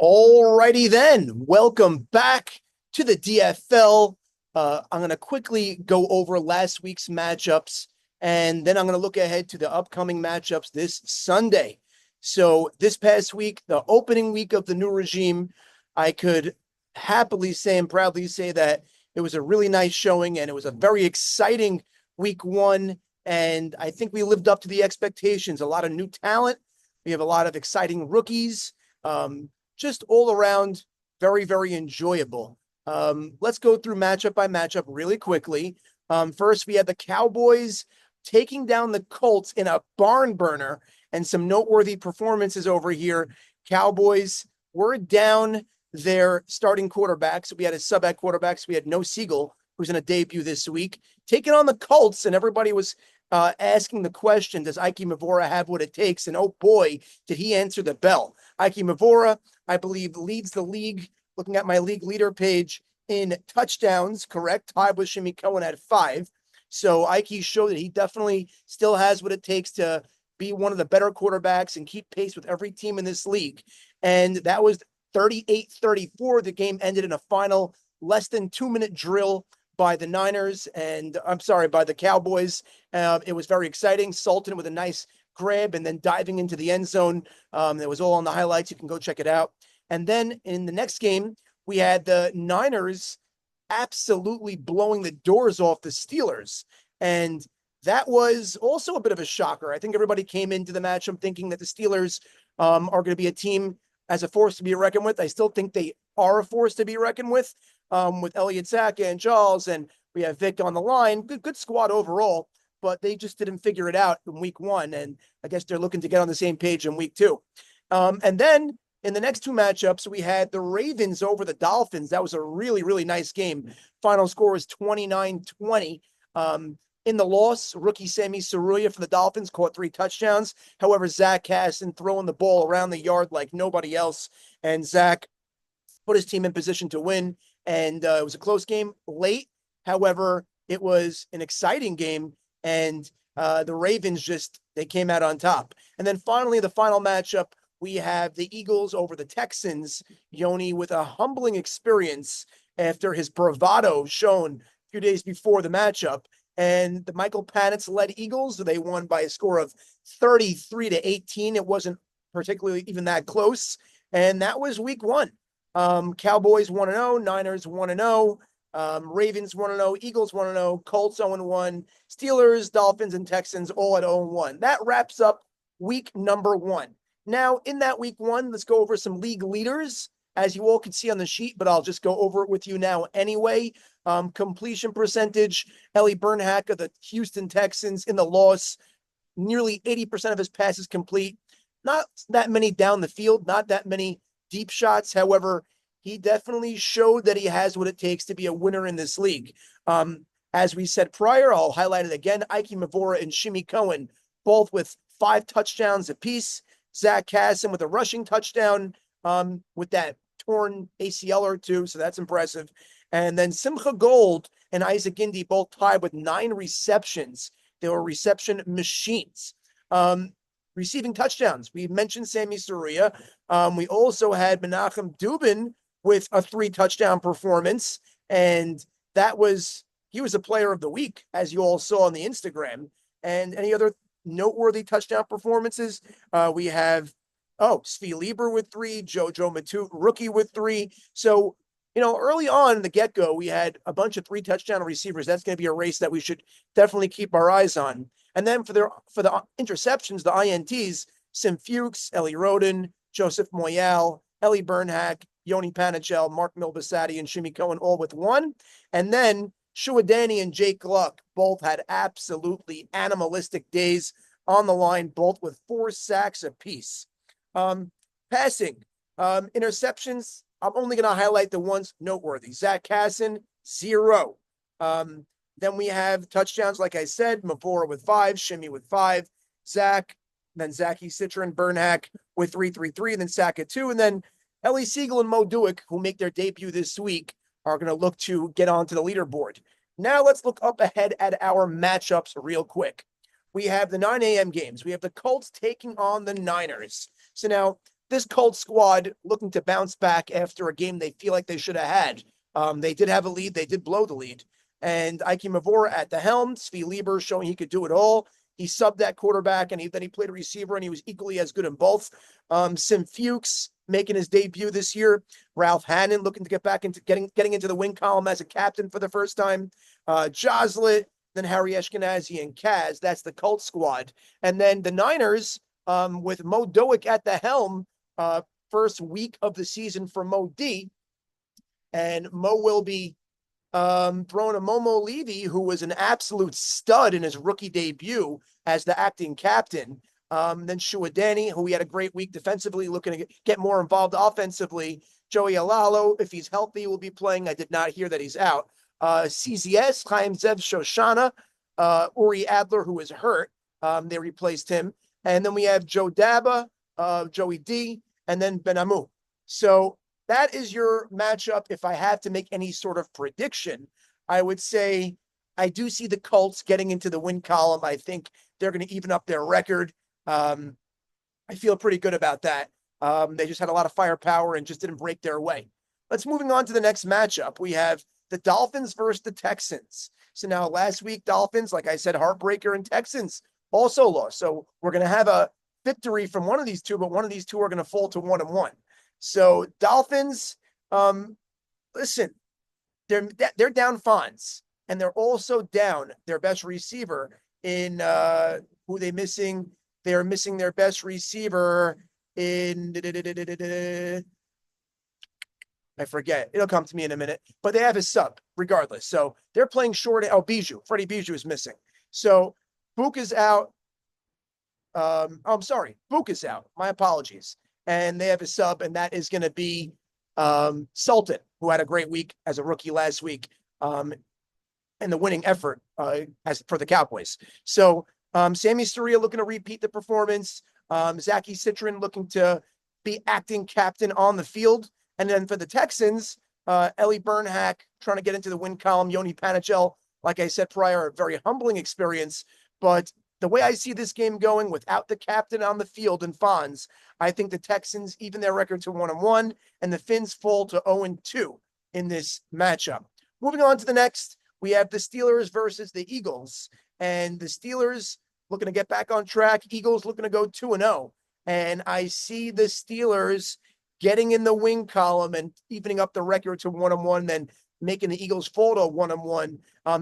Alrighty then, welcome back to the DFL. I'm going to quickly go over last week's matchups, and then I'm going to look ahead to the upcoming matchups this Sunday. So this past week, the opening week of the new regime, I could happily say and proudly say that it was a really nice showing, and it was a very exciting week one, and I think we lived up to the expectations. A lot of new talent. We have a lot of exciting rookies. Just all around very, very enjoyable. Let's go through matchup by matchup really quickly. First, we had the Cowboys taking down the Colts in a barn burner and some noteworthy performances over here. Cowboys were down their starting quarterbacks. We had a sub at quarterbacks. We had No Siegel, who's in a debut this week, taking on the Colts, and everybody was asking the question, does Ike Mavora have what it takes? And oh boy, did he answer the bell. Ike Mavora, I believe, leads the league, looking at my league leader page, in touchdowns, correct? Tied with Shimmy Cohen at 5. So Ike showed that he definitely still has what it takes to be one of the better quarterbacks and keep pace with every team in this league. And that was 38-34. The game ended in a final less than 2-minute drill by the Niners and by the Cowboys. It was very exciting. Sultan with a nice grab and then diving into the end zone. It was all on the highlights. You can go check it out. And then in the next game, we had the Niners absolutely blowing the doors off the Steelers. And that was also a bit of a shocker. I think everybody came into the matchup thinking that the Steelers are going to be a team as a force to be reckoned with. I still think they are a force to be reckoned with Elliott Saka and Charles, and we have Vic on the line. Good squad overall, but they just didn't figure it out in week one, and I guess they're looking to get on the same page in week two. And then in the next two matchups, we had the Ravens over the Dolphins. That was a really, really nice game. Final score was 29-20. In the loss, rookie Sammy Saruya for the Dolphins caught 3 touchdowns. However, Zach Casson throwing the ball around the yard like nobody else, and Zach put his team in position to win. And it was a close game late. However, it was an exciting game, and the Ravens they came out on top. And then finally, the final matchup, we have the Eagles over the Texans. Yoni with a humbling experience after his bravado shown a few days before the matchup. And the Michael Panitz-led Eagles, they won by a score of 33-18. It wasn't particularly even that close. And that was week one. Cowboys 1-0, Niners 1-0, Ravens 1-0, Eagles 1-0, Colts 0-1, Steelers, Dolphins, and Texans all at 0-1. That wraps up week number one. Now, in that week one, let's go over some league leaders, as you all can see on the sheet, but I'll just go over it with you now anyway. Completion percentage, Ellie Bernhack of the Houston Texans in the loss, nearly 80% of his passes complete. Not that many down the field, not that many deep shots. However, he definitely showed that he has what it takes to be a winner in this league. As we said prior, I'll highlight it again. Ike Mavora and Shimmy Cohen, both with 5 touchdowns apiece. Zach Casson with a rushing touchdown with that torn ACL or 2, so that's impressive. And then Simcha Gold and Isaac Indy both tied with 9 receptions. They were reception machines. Receiving touchdowns, we mentioned Sammy Saruya. We also had Menachem Dubin with a 3 touchdown performance, and he was a player of the week, as you all saw on the Instagram. And any other noteworthy touchdown performances? We have Svi Lieber with 3, Jojo Matute, rookie with 3. So, early on in the get-go, we had a bunch of 3 touchdown receivers. That's going to be a race that we should definitely keep our eyes on. And then for the interceptions, the INTs, Sim Fuchs, Ellie Roden, Joseph Moyal, Ellie Bernhack, Yoni Panichel, Mark Milbasati, and Shimmy Cohen all with 1. And then Shua Danny and Jake Gluck both had absolutely animalistic days on the line, both with 4 sacks apiece. Passing, interceptions, I'm only going to highlight the ones noteworthy. Zach Casson, 0. Then we have touchdowns, like I said, Mavora with 5, Shimmy with 5, Zach, then Zachy Citron, Bernhack with 3, and then Sack at 2. And then Ellie Siegel and Mo Duick, who make their debut this week, are going to look to get onto the leaderboard. Now let's look up ahead at our matchups real quick. We have the 9 a.m. games. We have the Colts taking on the Niners. So now this Colts squad looking to bounce back after a game they feel like they should have had. They did have a lead. They did blow the lead. And Ike Mavora at the helm, Svi Lieber showing he could do it all. He subbed that quarterback, and then he played a receiver, and he was equally as good in both. Sim Fuchs making his debut this year. Ralph Hannon looking to get back into getting into the win column as a captain for the first time. Joslet, then Harry Ashkenazi and Kaz. That's the Colts squad. And then the Niners, with Mo Doick at the helm, first week of the season for Mo D. And Mo will be throwing a Momo Levy, who was an absolute stud in his rookie debut as the acting captain. Then Shua Danny, who he had a great week defensively, looking to get more involved offensively. Joey Alalo, if he's healthy, will be playing. I did not hear that he's out. CZS, Chaim Zev Shoshana, Uri Adler, who is hurt. They replaced him. And then we have Joe Daba, Joey D, and then Ben Amu. So that is your matchup. If I have to make any sort of prediction, I would say I do see the Colts getting into the win column. I think they're going to even up their record. I feel pretty good about that. They just had a lot of firepower and just didn't break their way. Let's moving on to the next matchup. We have the Dolphins versus the Texans. So now last week, Dolphins, like I said, heartbreaker, and Texans also lost. So we're going to have a victory from one of these two, but one of these two are going to fall to 1-1. So Dolphins, listen, they're down Fonz, and they're also down their best receiver in who they missing. They're missing their best receiver in I forget. It'll come to me in a minute. But they have his sub regardless. So they're playing short. Oh, Bijou. Freddie Bijou is missing. So Book is out. I'm sorry. Book is out. My apologies. And they have a sub, and that is going to be Sultan, who had a great week as a rookie last week, and the winning effort as for the Cowboys. So Sammy Soria looking to repeat the performance. Zachy Citron looking to be acting captain on the field. And then for the Texans, Ellie Bernhack trying to get into the win column. Yoni Panichel, like I said prior, a very humbling experience. But the way I see this game going, without the captain on the field and Fonz, I think the Texans even their record to 1-1, and the Finns fall to 0-2 in this matchup. Moving on to the next, we have the Steelers versus the Eagles. And the Steelers looking to get back on track. Eagles looking to go 2-0. And I see the Steelers getting in the win column and evening up the record to 1-1, then making the Eagles fall to 1-1.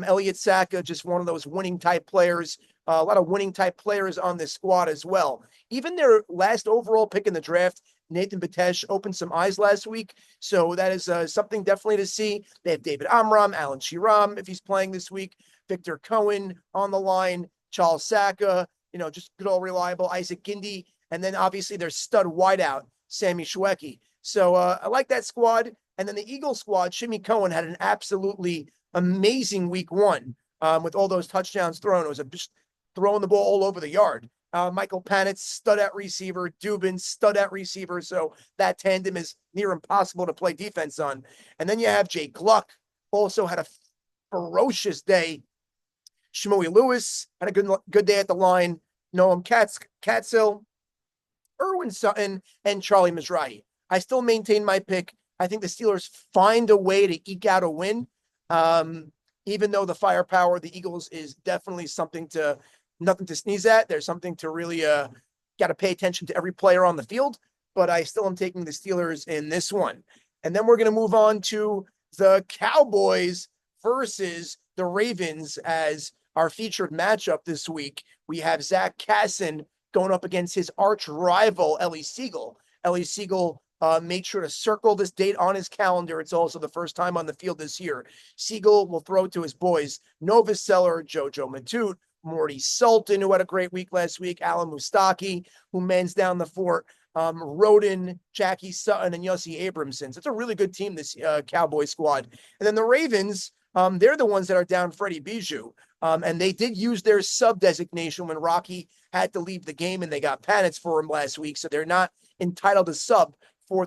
Elliott Saka, just one of those winning type players. A lot of winning type players on this squad as well. Even their last overall pick in the draft, Nathan Batesh, opened some eyes last week. So that is something definitely to see. They have David Amram, Alan Shiram, if he's playing this week, Victor Cohen on the line, Charles Saka, just good old reliable, Isaac Gindi, and then obviously their stud wideout, Sammy Shweki. So I like that squad. And then the Eagles squad, Shimmy Cohen had an absolutely amazing week one with all those touchdowns thrown. It was just throwing the ball all over the yard. Michael Panitz, stud at receiver. Dubin, stud at receiver. So that tandem is near impossible to play defense on. And then you have Jake Gluck, also had a ferocious day. Shmooey Lewis had a good day at the line. Noam Katzel, Erwin Sutton, and Charlie Mizrahi. I still maintain my pick. I think the Steelers find a way to eke out a win. Even though the firepower of the Eagles is definitely nothing to sneeze at. There's something to really got to pay attention to every player on the field. But I still am taking the Steelers in this one. And then we're going to move on to the Cowboys versus the Ravens as our featured matchup this week. We have Zach Kasson going up against his arch rival, Ellie Siegel. Ellie Siegel made sure to circle this date on his calendar. It's also the first time on the field this year. Siegel will throw to his boys, Novaseller, Jojo Matute, Morty Sultan, who had a great week last week, Alan Mustaki, who mans down the fort, Roden, Jackie Sutton, and Yossi Abramson. So it's a really good team, this Cowboy squad. And then the Ravens, they're the ones that are down Freddie Bijou. And they did use their sub designation when Rocky had to leave the game, and they got Panitz for him last week. So they're not entitled to sub for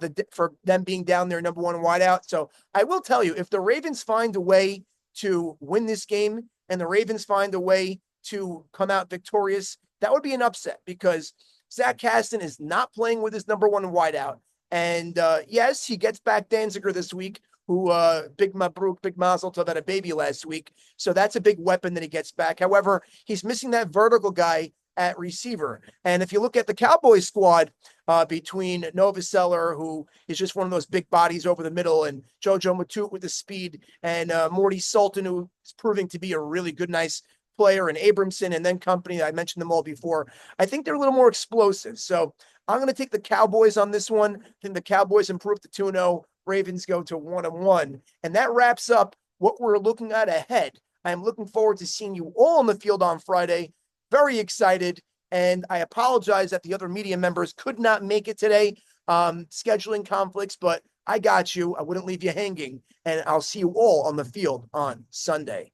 them being down their number one wideout. So I will tell you, if the Ravens find a way to win this game and the Ravens find a way to come out victorious, that would be an upset, because Zach Caston is not playing with his number one wideout. And yes, he gets back Danziger this week, who Big Mabruk, Big Mazel Tov had a baby last week. So that's a big weapon that he gets back. However, he's missing that vertical guy at receiver. And if you look at the Cowboys squad, between Novoselic, who is just one of those big bodies over the middle, and Jojo Matute with the speed, and Morty Sultan, who is proving to be a really good, nice player, and Abramson, and then company. I mentioned them all before. I think they're a little more explosive. So I'm going to take the Cowboys on this one. I think the Cowboys improve to 2-0. Ravens go to 1-1. And that wraps up what we're looking at ahead. I am looking forward to seeing you all on the field on Friday. Very excited. And I apologize that the other media members could not make it today, scheduling conflicts, but I got you. I wouldn't leave you hanging. And I'll see you all on the field on Sunday.